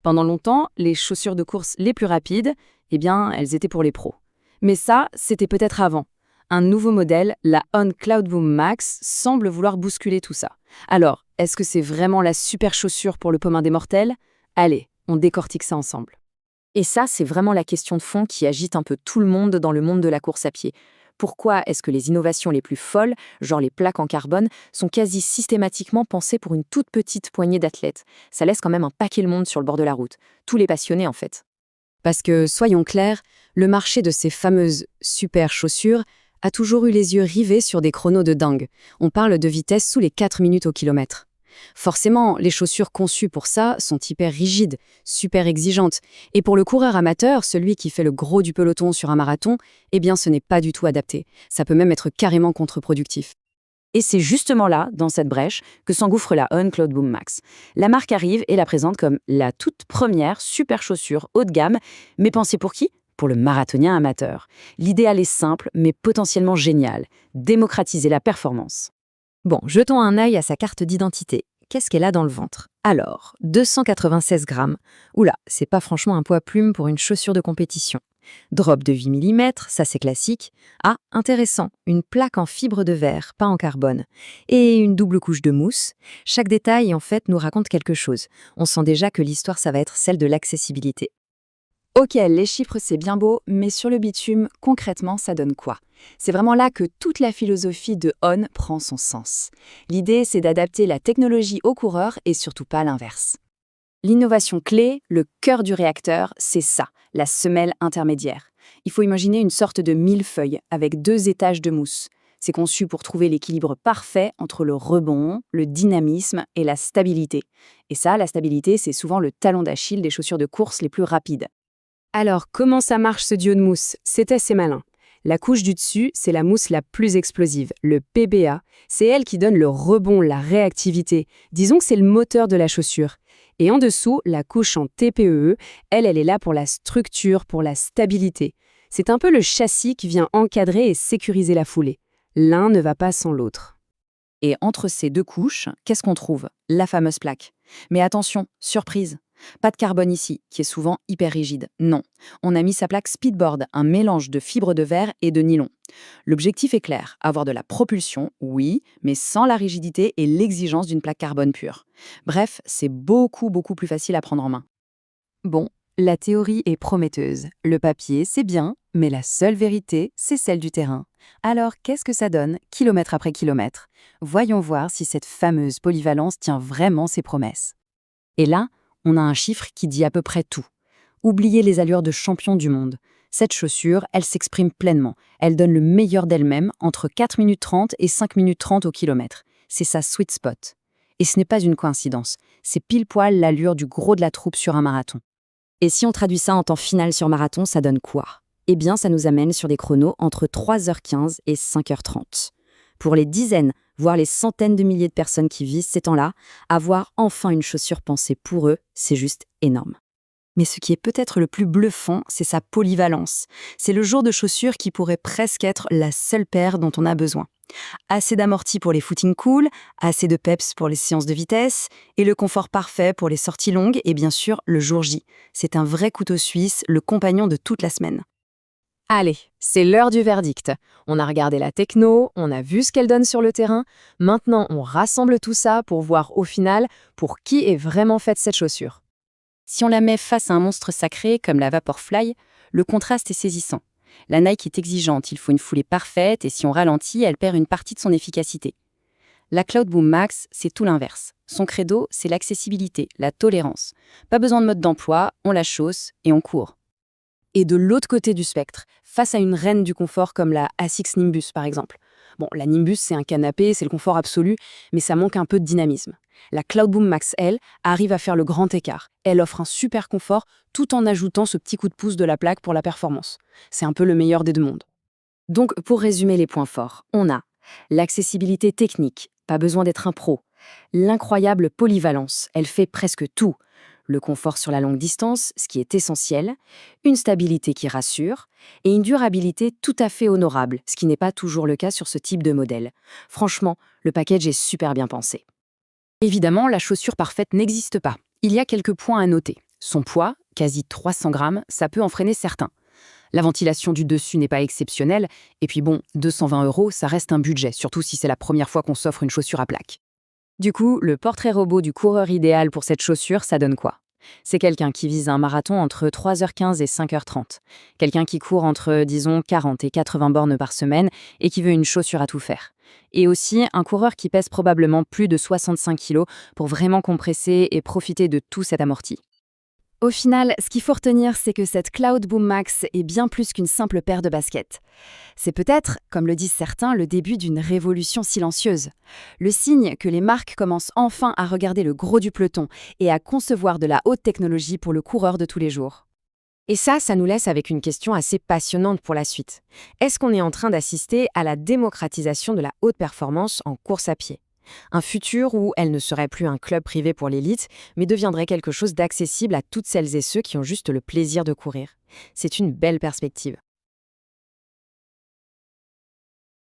Pendant longtemps, les chaussures de course les plus rapides, eh bien, elles étaient pour les pros. Mais ça, c'était peut-être avant. Un nouveau modèle, la On Cloudboom Max, semble vouloir bousculer tout ça. Alors, est-ce que c'est vraiment la super chaussure pour le commun des mortels? Allez, on décortique ça ensemble. Et ça, c'est vraiment la question de fond qui agite un peu tout le monde dans le monde de la course à pied. Pourquoi est-ce que les innovations les plus folles, genre les plaques en carbone, sont quasi systématiquement pensées pour une toute petite poignée d'athlètes? Ça laisse quand même un paquet le monde sur le bord de la route. Tous les passionnés, en fait. Parce que, soyons clairs, le marché de ces fameuses super chaussures a toujours eu les yeux rivés sur des chronos de dingue. On parle de vitesse sous les 4 minutes au kilomètre. Forcément, les chaussures conçues pour ça sont hyper rigides, super exigeantes. Et pour le coureur amateur, celui qui fait le gros du peloton sur un marathon, eh bien ce n'est pas du tout adapté. Ça peut même être carrément contre-productif. Et c'est justement là, dans cette brèche, que s'engouffre la On Cloudboom Max. La marque arrive et la présente comme la toute première super chaussure haut de gamme, mais pensée pour qui? Pour le marathonien amateur. L'idéal est simple, mais potentiellement génial. Démocratiser la performance. Bon, jetons un œil à sa carte d'identité. Qu'est-ce qu'elle a dans le ventre? Alors, 296 grammes. Oula, c'est pas franchement un poids plume pour une chaussure de compétition. Drop de 8 mm, ça c'est classique. Ah, intéressant, une plaque en fibre de verre, pas en carbone. Et une double couche de mousse. Chaque détail, en fait, nous raconte quelque chose. On sent déjà que l'histoire, ça va être celle de l'accessibilité. Ok, les chiffres c'est bien beau, mais sur le bitume, concrètement, ça donne quoi? C'est vraiment là que toute la philosophie de On prend son sens. L'idée, c'est d'adapter la technologie au coureur et surtout pas l'inverse. L'innovation clé, le cœur du réacteur, c'est ça, la semelle intermédiaire. Il faut imaginer une sorte de millefeuille avec 2 étages de mousse. C'est conçu pour trouver l'équilibre parfait entre le rebond, le dynamisme et la stabilité. Et ça, la stabilité, c'est souvent le talon d'Achille des chaussures de course les plus rapides. Alors, comment ça marche ce duo de mousse? C'est assez malin. La couche du dessus, c'est la mousse la plus explosive, le PBA. C'est elle qui donne le rebond, la réactivité. Disons que c'est le moteur de la chaussure. Et en dessous, la couche en TPE, elle est là pour la structure, pour la stabilité. C'est un peu le châssis qui vient encadrer et sécuriser la foulée. L'un ne va pas sans l'autre. Et entre ces deux couches, qu'est-ce qu'on trouve? La fameuse plaque. Mais attention, surprise. Pas de carbone ici, qui est souvent hyper rigide. Non, on a mis sa plaque Speedboard, un mélange de fibres de verre et de nylon. L'objectif est clair, avoir de la propulsion, oui, mais sans la rigidité et l'exigence d'une plaque carbone pure. Bref, c'est beaucoup plus facile à prendre en main. Bon, la théorie est prometteuse. Le papier, c'est bien, mais la seule vérité, c'est celle du terrain. Alors, qu'est-ce que ça donne, kilomètre après kilomètre? Voyons voir si cette fameuse polyvalence tient vraiment ses promesses. Et là, on a un chiffre qui dit à peu près tout. Oubliez les allures de champion du monde. Cette chaussure, elle s'exprime pleinement. Elle donne le meilleur d'elle-même entre 4 minutes 30 et 5 minutes 30 au kilomètre. C'est sa sweet spot. Et ce n'est pas une coïncidence. C'est pile poil l'allure du gros de la troupe sur un marathon. Et si on traduit ça en temps final sur marathon, ça donne quoi? Eh bien, ça nous amène sur des chronos entre 3h15 et 5h30. Pour les dizaines, voire les centaines de milliers de personnes qui visent ces temps-là, avoir enfin une chaussure pensée pour eux, c'est juste énorme. Mais ce qui est peut-être le plus bluffant, c'est sa polyvalence. C'est le genre de chaussure qui pourrait presque être la seule paire dont on a besoin. Assez d'amorti pour les footings cool, assez de peps pour les séances de vitesse, et le confort parfait pour les sorties longues et bien sûr le jour J. C'est un vrai couteau suisse, le compagnon de toute la semaine. Allez, c'est l'heure du verdict. On a regardé la techno, on a vu ce qu'elle donne sur le terrain. Maintenant, on rassemble tout ça pour voir au final pour qui est vraiment faite cette chaussure. Si on la met face à un monstre sacré comme la Vaporfly, le contraste est saisissant. La Nike est exigeante, il faut une foulée parfaite et si on ralentit, elle perd une partie de son efficacité. La Cloudboom Max, c'est tout l'inverse. Son credo, c'est l'accessibilité, la tolérance. Pas besoin de mode d'emploi, on la chausse et on court. Et de l'autre côté du spectre, face à une reine du confort comme la Asics Nimbus par exemple. Bon, la Nimbus, c'est un canapé, c'est le confort absolu, mais ça manque un peu de dynamisme. La Cloudboom Max, elle, arrive à faire le grand écart. Elle offre un super confort tout en ajoutant ce petit coup de pouce de la plaque pour la performance. C'est un peu le meilleur des deux mondes. Donc, pour résumer les points forts, on a l'accessibilité technique, pas besoin d'être un pro. L'incroyable polyvalence, elle fait presque tout. Le confort sur la longue distance, ce qui est essentiel, une stabilité qui rassure, et une durabilité tout à fait honorable, ce qui n'est pas toujours le cas sur ce type de modèle. Franchement, le package est super bien pensé. Évidemment, la chaussure parfaite n'existe pas. Il y a quelques points à noter. Son poids, quasi 300 grammes, ça peut en freiner certains. La ventilation du dessus n'est pas exceptionnelle, et puis bon, 220 €, ça reste un budget, surtout si c'est la première fois qu'on s'offre une chaussure à plaques. Du coup, le portrait robot du coureur idéal pour cette chaussure, ça donne quoi? C'est quelqu'un qui vise un marathon entre 3h15 et 5h30. Quelqu'un qui court entre, disons, 40 et 80 bornes par semaine et qui veut une chaussure à tout faire. Et aussi un coureur qui pèse probablement plus de 65 kilos pour vraiment compresser et profiter de tout cet amorti. Au final, ce qu'il faut retenir, c'est que cette Cloudboom Max est bien plus qu'une simple paire de baskets. C'est peut-être, comme le disent certains, le début d'une révolution silencieuse. Le signe que les marques commencent enfin à regarder le gros du peloton et à concevoir de la haute technologie pour le coureur de tous les jours. Et ça nous laisse avec une question assez passionnante pour la suite. Est-ce qu'on est en train d'assister à la démocratisation de la haute performance en course à pied ? Un futur où elle ne serait plus un club privé pour l'élite, mais deviendrait quelque chose d'accessible à toutes celles et ceux qui ont juste le plaisir de courir. C'est une belle perspective.